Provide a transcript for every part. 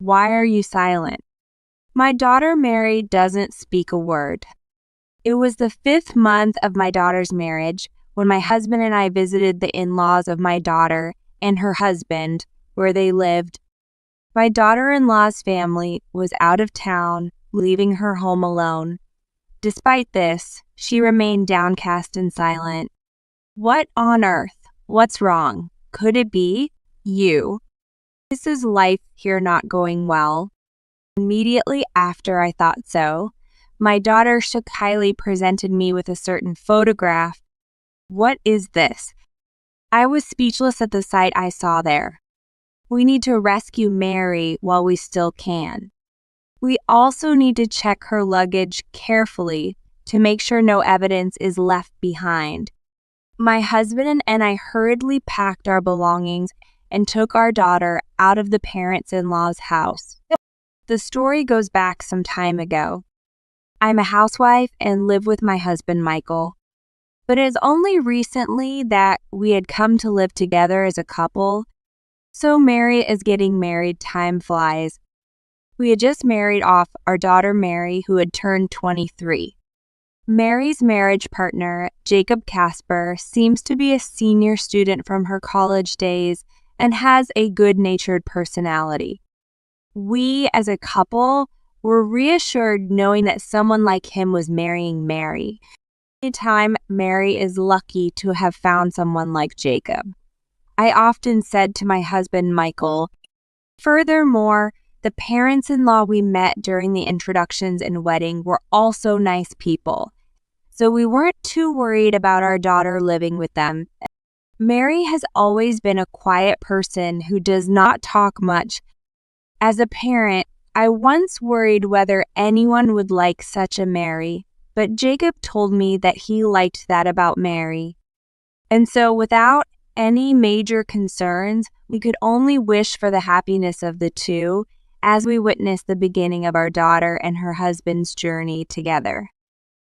Why are you silent? My daughter Mary doesn't speak a word. It was the 5th month of my daughter's marriage when my husband and I visited the in-laws of my daughter and her husband where they lived. My daughter-in-law's family was out of town, leaving her home alone. Despite this, she remained downcast and silent. What on earth? What's wrong? Could it be you? This is life here not going well. Immediately after I thought so, my daughter shyly presented me with a certain photograph. What is this? I was speechless at the sight I saw there. We need to rescue Mary while we still can. We also need to check her luggage carefully to make sure no evidence is left behind. My husband and I hurriedly packed our belongings and took our daughter out of the parents-in-law's house. The story goes back some time ago. I'm a housewife and live with my husband, Michael. But it is only recently that we had come to live together as a couple. So Mary is getting married, time flies. We had just married off our daughter Mary, who had turned 23. Mary's marriage partner, Jacob Casper, seems to be a senior student from her college days and has a good-natured personality. We, as a couple, were reassured knowing that someone like him was marrying Mary. Anytime Mary is lucky to have found someone like Jacob. I often said to my husband, Michael, furthermore, the parents-in-law we met during the introductions and wedding were also nice people, so we weren't too worried about our daughter living with them. Mary has always been a quiet person who does not talk much. As a parent, I once worried whether anyone would like such a Mary, but Jacob told me that he liked that about Mary. And so without any major concerns, we could only wish for the happiness of the two as we witnessed the beginning of our daughter and her husband's journey together.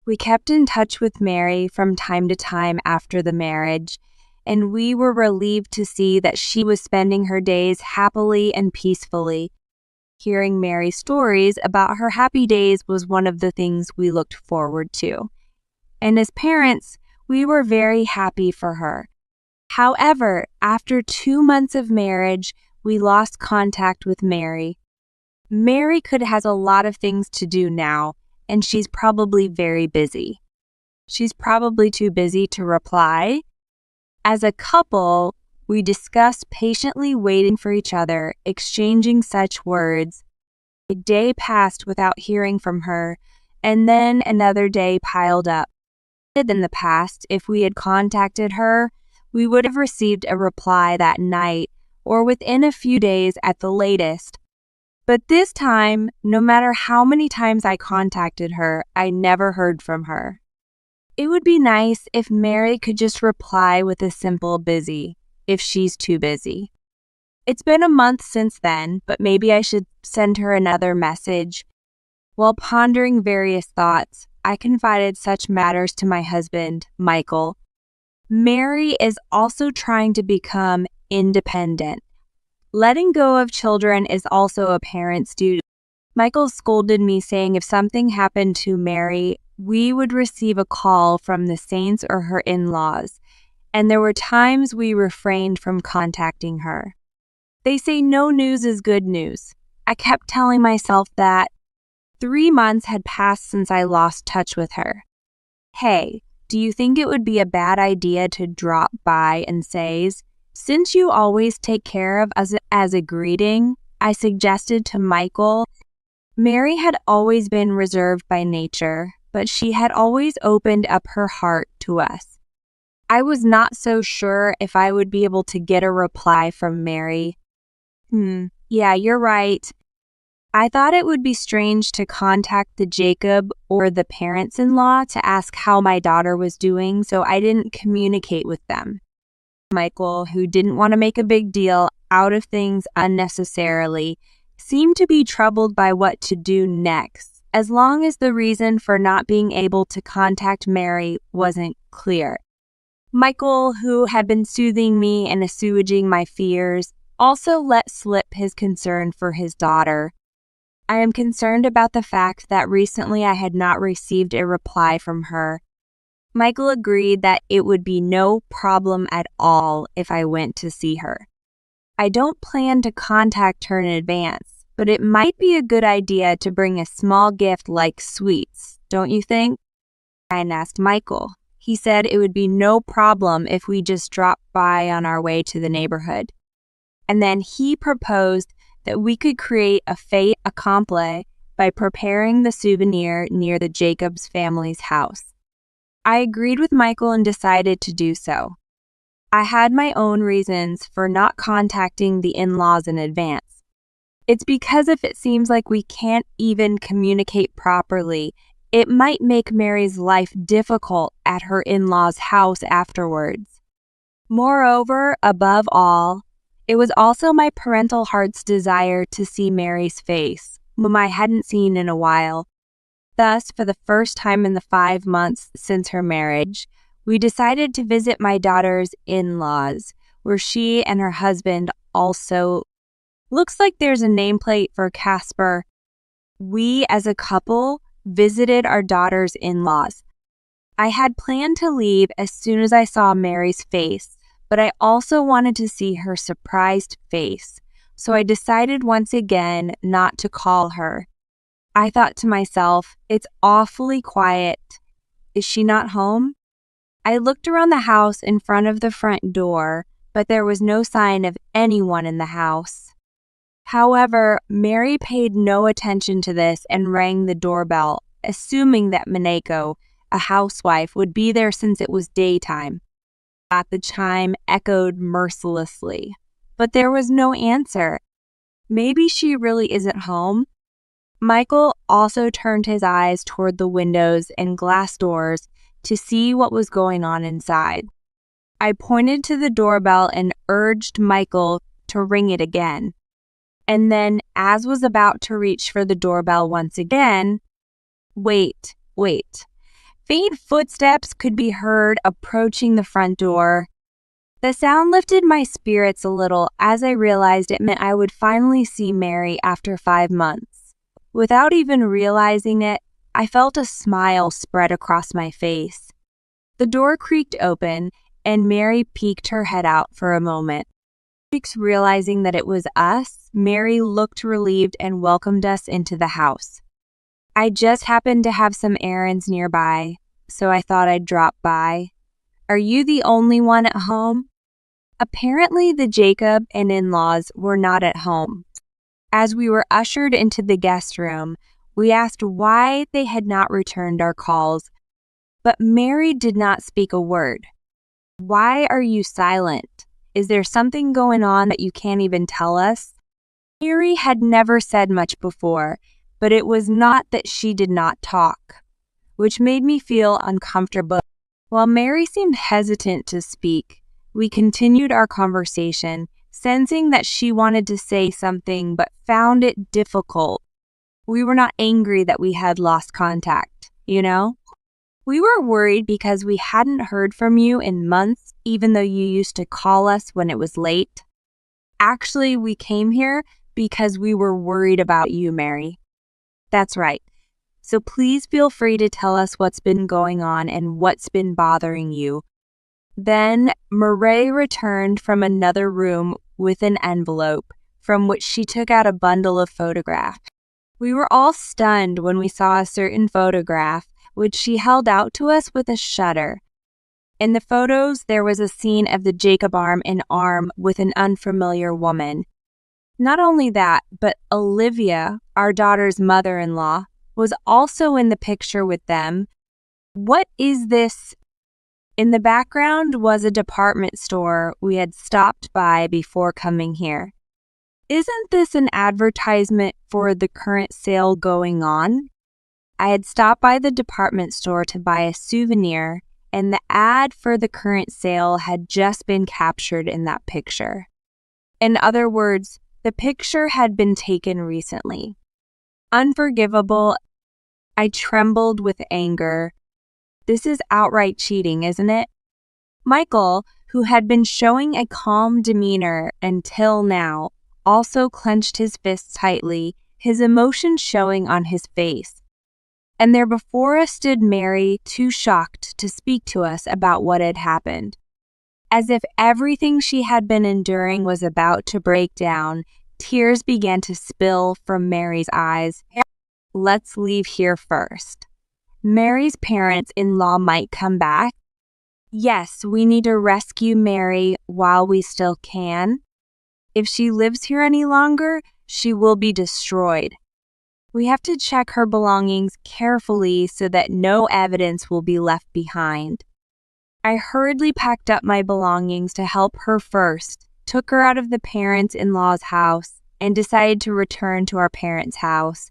We kept in touch with Mary from time to time after the marriage, and we were relieved to see that she was spending her days happily and peacefully. Hearing Mary's stories about her happy days was one of the things we looked forward to. And as parents, we were very happy for her. However, after 2 months of marriage, we lost contact with Mary. Mary has a lot of things to do now, and she's probably very busy. She's probably too busy to reply. As a couple, we discussed patiently waiting for each other, exchanging such words. A day passed without hearing from her, and then another day piled up. In the past, if we had contacted her, we would have received a reply that night or within a few days at the latest. But this time, no matter how many times I contacted her, I never heard from her. It would be nice if Mary could just reply with a simple busy, if she's too busy. It's been a month since then, but maybe I should send her another message. While pondering various thoughts, I confided such matters to my husband, Michael. Mary is also trying to become independent. Letting go of children is also a parent's duty. Michael scolded me, saying if something happened to Mary, we would receive a call from the saints or her in-laws, and there were times we refrained from contacting her. They say no news is good news. I kept telling myself that. 3 months had passed since I lost touch with her. Hey, do you think it would be a bad idea to drop by and say, since you always take care of us as a greeting, I suggested to Michael. Mary had always been reserved by nature, but she had always opened up her heart to us. I was not so sure if I would be able to get a reply from Mary. Yeah, you're right. I thought it would be strange to contact the Jacob or the parents-in-law to ask how my daughter was doing, so I didn't communicate with them. Michael, who didn't want to make a big deal out of things unnecessarily, seemed to be troubled by what to do next, as long as the reason for not being able to contact Mary wasn't clear. Michael, who had been soothing me and assuaging my fears, also let slip his concern for his daughter. I am concerned about the fact that recently I had not received a reply from her. Michael agreed that it would be no problem at all if I went to see her. I don't plan to contact her in advance, but it might be a good idea to bring a small gift like sweets, don't you think? I asked Michael. He said it would be no problem if we just dropped by on our way to the neighborhood. And then he proposed that we could create a fait accompli by preparing the souvenir near the Jacobs family's house. I agreed with Michael and decided to do so. I had my own reasons for not contacting the in-laws in advance. It's because if it seems like we can't even communicate properly, it might make Mary's life difficult at her in-laws' house afterwards. Moreover, above all, it was also my parental heart's desire to see Mary's face, whom I hadn't seen in a while. Thus, for the first time in the 5 months since her marriage, we decided to visit my daughter's in-laws, where she and her husband also. Looks like there's a nameplate for Casper. We, as a couple, visited our daughter's in-laws. I had planned to leave as soon as I saw Mary's face, but I also wanted to see her surprised face, so I decided once again not to call her. I thought to myself, it's awfully quiet. Is she not home? I looked around the house in front of the front door, but there was no sign of anyone in the house. However, Mary paid no attention to this and rang the doorbell, assuming that Mineko, a housewife, would be there since it was daytime. The chime echoed mercilessly, but there was no answer. Maybe she really isn't home. Michael also turned his eyes toward the windows and glass doors to see what was going on inside. I pointed to the doorbell and urged Michael to ring it again. And then, as was about to reach for the doorbell once again, wait. Faint footsteps could be heard approaching the front door. The sound lifted my spirits a little as I realized it meant I would finally see Mary after 5 months. Without even realizing it, I felt a smile spread across my face. The door creaked open, and Mary peeked her head out for a moment. Realizing that it was us, Mary looked relieved and welcomed us into the house. I just happened to have some errands nearby, so I thought I'd drop by. Are you the only one at home? Apparently, the Jacob and in-laws were not at home. As we were ushered into the guest room, we asked why they had not returned our calls, but Mary did not speak a word. Why are you silent? Is there something going on that you can't even tell us? Mary had never said much before, but it was not that she did not talk, which made me feel uncomfortable. While Mary seemed hesitant to speak, we continued our conversation, sensing that she wanted to say something but found it difficult. We were not angry that we had lost contact, you know? We were worried because we hadn't heard from you in months, even though you used to call us when it was late. Actually, we came here because we were worried about you, Mary. That's right. So please feel free to tell us what's been going on and what's been bothering you. Then Murray returned from another room with an envelope, from which she took out a bundle of photographs. We were all stunned when we saw a certain photograph, which she held out to us with a shudder. In the photos, there was a scene of the Jacob arm in arm with an unfamiliar woman. Not only that, but Olivia, our daughter's mother-in-law, was also in the picture with them. What is this? In the background was a department store we had stopped by before coming here. Isn't this an advertisement for the current sale going on? I had stopped by the department store to buy a souvenir, and the ad for the current sale had just been captured in that picture. In other words, the picture had been taken recently. Unforgivable. I trembled with anger. This is outright cheating, isn't it? Michael, who had been showing a calm demeanor until now, also clenched his fists tightly, his emotion showing on his face. And there before us stood Mary, too shocked to speak to us about what had happened. As if everything she had been enduring was about to break down, tears began to spill from Mary's eyes. Let's leave here first. Mary's parents-in-law might come back. Yes, we need to rescue Mary while we still can. If she lives here any longer, she will be destroyed. We have to check her belongings carefully so that no evidence will be left behind. I hurriedly packed up my belongings to help her first, took her out of the parents-in-law's house, and decided to return to our parents' house.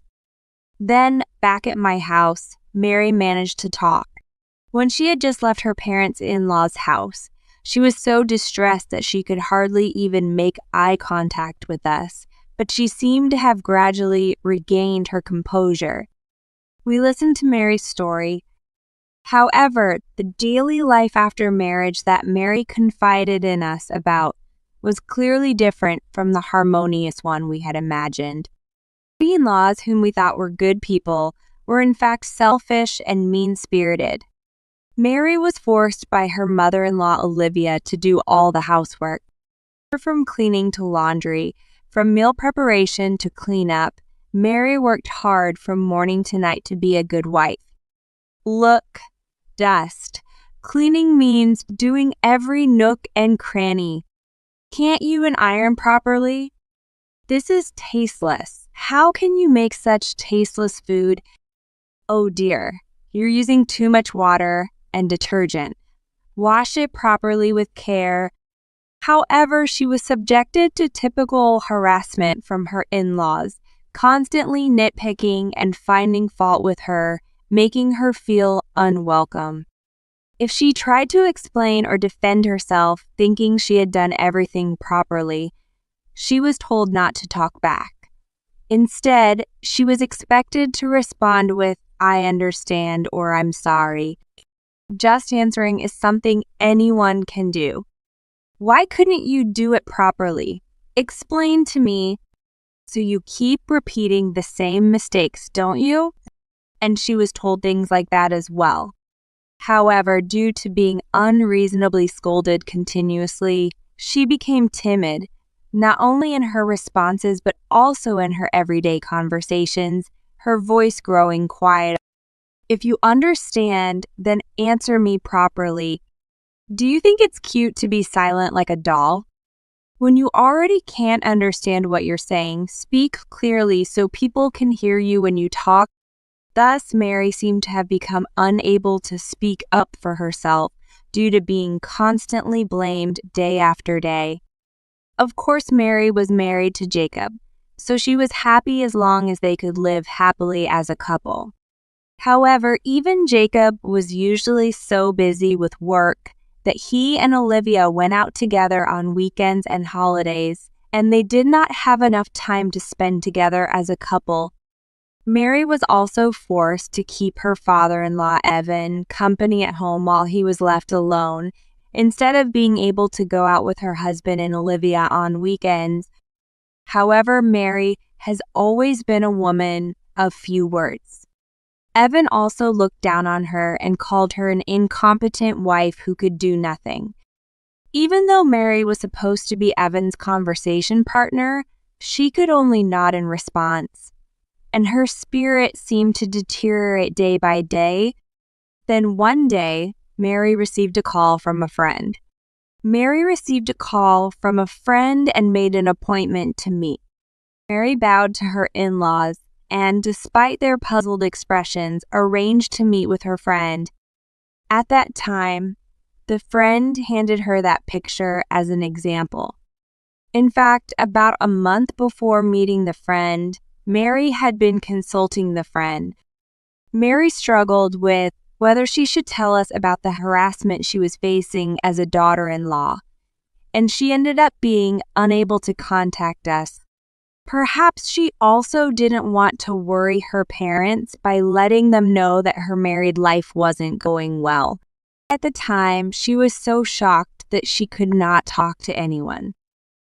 Then, back at my house, Mary managed to talk. When she had just left her parents-in-law's house, she was so distressed that she could hardly even make eye contact with us, but she seemed to have gradually regained her composure. We listened to Mary's story. However, the daily life after marriage that Mary confided in us about was clearly different from the harmonious one we had imagined. The in-laws, whom we thought were good people, were in fact selfish and mean-spirited. Mary was forced by her mother-in-law Olivia to do all the housework, from cleaning to laundry, from meal preparation to cleanup. Mary worked hard from morning to night to be a good wife. Look, dust. Cleaning means doing every nook and cranny. Can't you even iron properly? This is tasteless. How can you make such tasteless food? Oh dear, you're using too much water and detergent. Wash it properly with care. However, she was subjected to typical harassment from her in-laws, constantly nitpicking and finding fault with her, making her feel unwelcome. If she tried to explain or defend herself, thinking she had done everything properly, she was told not to talk back. Instead, she was expected to respond with, "I understand" or "I'm sorry." Just answering is something anyone can do. Why couldn't you do it properly? Explain to me. So you keep repeating the same mistakes, don't you? And she was told things like that as well. However, due to being unreasonably scolded continuously, she became timid, not only in her responses but also in her everyday conversations, her voice growing quiet. If you understand, then answer me properly. Do you think it's cute to be silent like a doll? When you already can't understand what you're saying, speak clearly so people can hear you when you talk. Thus, Mary seemed to have become unable to speak up for herself due to being constantly blamed day after day. Of course, Mary was married to Jacob, so she was happy as long as they could live happily as a couple. However, even Jacob was usually so busy with work that he and Olivia went out together on weekends and holidays, and they did not have enough time to spend together as a couple. Mary was also forced to keep her father-in-law, Evan, company at home while he was left alone, instead of being able to go out with her husband and Olivia on weekends. However, Mary has always been a woman of few words. Evan also looked down on her and called her an incompetent wife who could do nothing. Even though Mary was supposed to be Evan's conversation partner, she could only nod in response, and her spirit seemed to deteriorate day by day. Then one day, Mary received a call from a friend. Mary received a call from a friend and made an appointment to meet. Mary bowed to her in-laws and, despite their puzzled expressions, arranged to meet with her friend. At that time, the friend handed her that picture as an example. In fact, about a month before meeting the friend, Mary had been consulting the friend. Mary struggled with whether she should tell us about the harassment she was facing as a daughter-in-law, and she ended up being unable to contact us. Perhaps she also didn't want to worry her parents by letting them know that her married life wasn't going well. At the time, she was so shocked that she could not talk to anyone.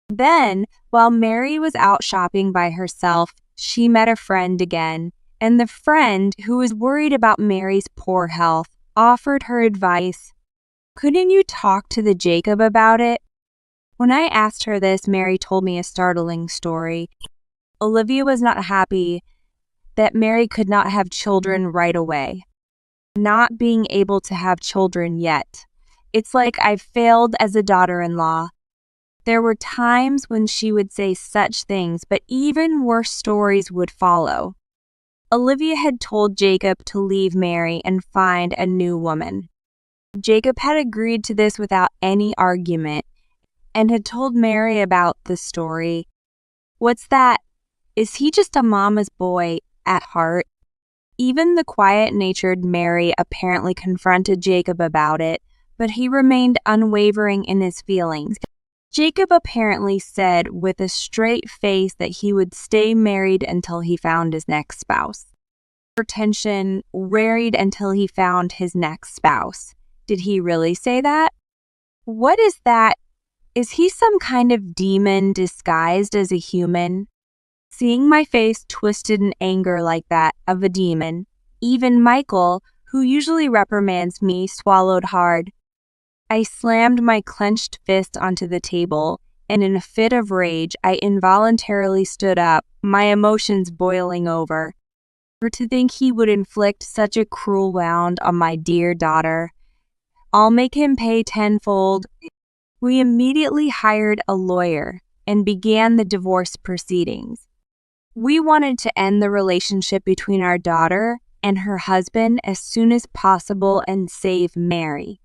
Then, while Mary was out shopping by herself, she met a friend again, and the friend, who was worried about Mary's poor health, offered her advice. "Couldn't you talk to the Jacob about it?" When I asked her this, Mary told me a startling story. Olivia was not happy that Mary could not have children right away. Not being able to have children yet. It's like I failed as a daughter-in-law. There were times when she would say such things, but even worse stories would follow. Olivia had told Jacob to leave Mary and find a new woman. Jacob had agreed to this without any argument and had told Mary about the story. What's that? Is he just a mama's boy at heart? Even the quiet-natured Mary apparently confronted Jacob about it, but he remained unwavering in his feelings. Jacob apparently said with a straight face that he would stay married until he found his next spouse. Tension, married until he found his next spouse. Did he really say that? What is that? Is he some kind of demon disguised as a human? Seeing my face twisted in anger like that of a demon, even Michael, who usually reprimands me, swallowed hard. I slammed my clenched fist onto the table, and in a fit of rage, I involuntarily stood up, my emotions boiling over. For to think he would inflict such a cruel wound on my dear daughter. I'll make him pay tenfold. We immediately hired a lawyer and began the divorce proceedings. We wanted to end the relationship between our daughter and her husband as soon as possible and save Mary.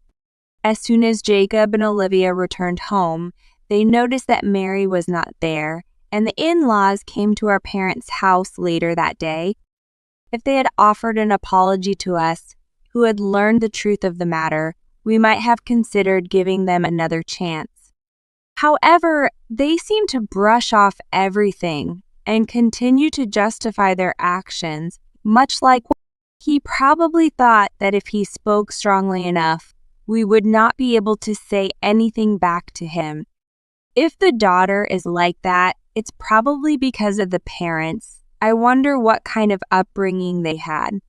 As soon as Jacob and Olivia returned home, they noticed that Mary was not there, and the in-laws came to our parents' house later that day. If they had offered an apology to us, who had learned the truth of the matter, we might have considered giving them another chance. However, they seemed to brush off everything and continue to justify their actions, much like he probably thought that if he spoke strongly enough, we would not be able to say anything back to him. If the daughter is like that, it's probably because of the parents. I wonder what kind of upbringing they had.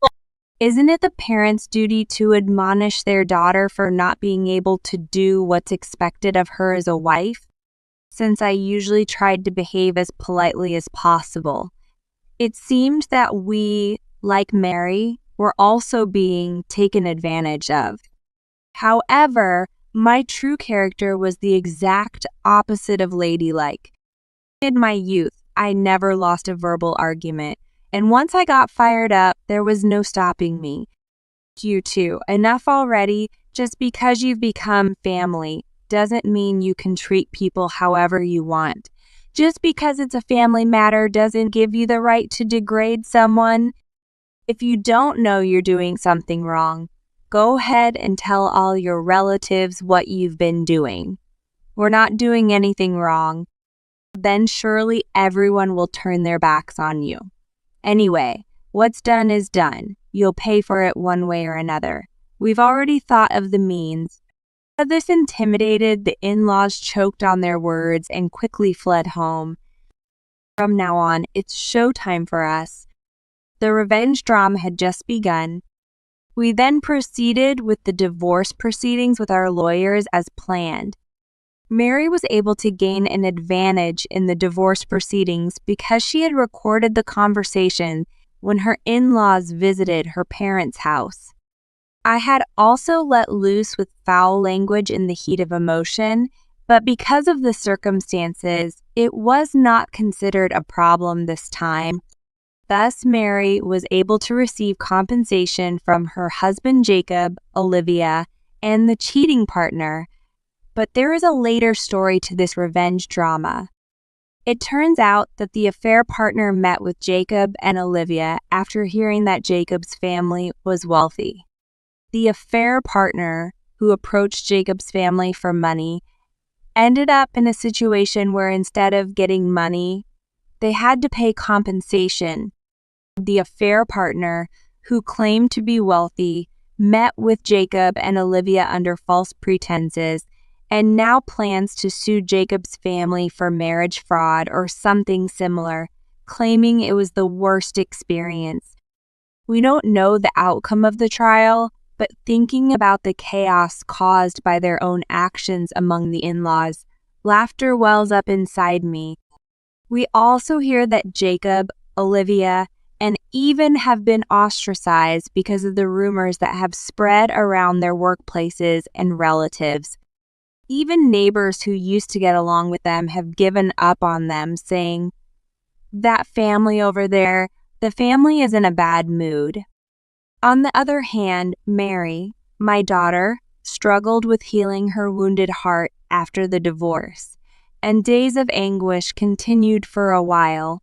Isn't it the parents' duty to admonish their daughter for not being able to do what's expected of her as a wife? Since I usually tried to behave as politely as possible, it seemed that we, like Mary, were also being taken advantage of. However, my true character was the exact opposite of ladylike. In my youth, I never lost a verbal argument, and once I got fired up, there was no stopping me. You too, enough already. Just because you've become family doesn't mean you can treat people however you want. Just because it's a family matter doesn't give you the right to degrade someone. If you don't know you're doing something wrong, go ahead and tell all your relatives what you've been doing. We're not doing anything wrong. Then surely everyone will turn their backs on you. Anyway, what's done is done. You'll pay for it one way or another. We've already thought of the means. This intimidated, the in-laws choked on their words and quickly fled home. From now on, it's showtime for us. The revenge drama had just begun. We then proceeded with the divorce proceedings with our lawyers as planned. Mary was able to gain an advantage in the divorce proceedings because she had recorded the conversation when her in-laws visited her parents' house. I had also let loose with foul language in the heat of emotion, but because of the circumstances, it was not considered a problem this time. Thus, Mary was able to receive compensation from her husband Jacob, Olivia, and the cheating partner. But there is a later story to this revenge drama. It turns out that the affair partner met with Jacob and Olivia after hearing that Jacob's family was wealthy. The affair partner, who approached Jacob's family for money, ended up in a situation where instead of getting money, they had to pay compensation. The affair partner, who claimed to be wealthy, met with Jacob and Olivia under false pretenses and now plans to sue Jacob's family for marriage fraud or something similar, claiming it was the worst experience. We don't know the outcome of the trial, but thinking about the chaos caused by their own actions among the in-laws, laughter wells up inside me. We also hear that Jacob, Olivia, and even have been ostracized because of the rumors that have spread around their workplaces and relatives. Even neighbors who used to get along with them have given up on them, saying, "That family over there, the family is in a bad mood." On the other hand, Mary, my daughter, struggled with healing her wounded heart after the divorce, and days of anguish continued for a while.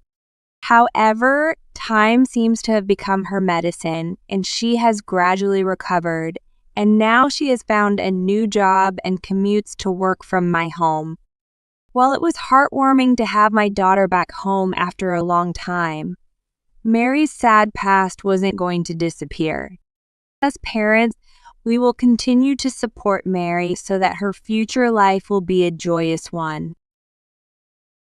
However, time seems to have become her medicine, and she has gradually recovered, and now she has found a new job and commutes to work from my home. While it was heartwarming to have my daughter back home after a long time, Mary's sad past wasn't going to disappear. As parents, we will continue to support Mary so that her future life will be a joyous one.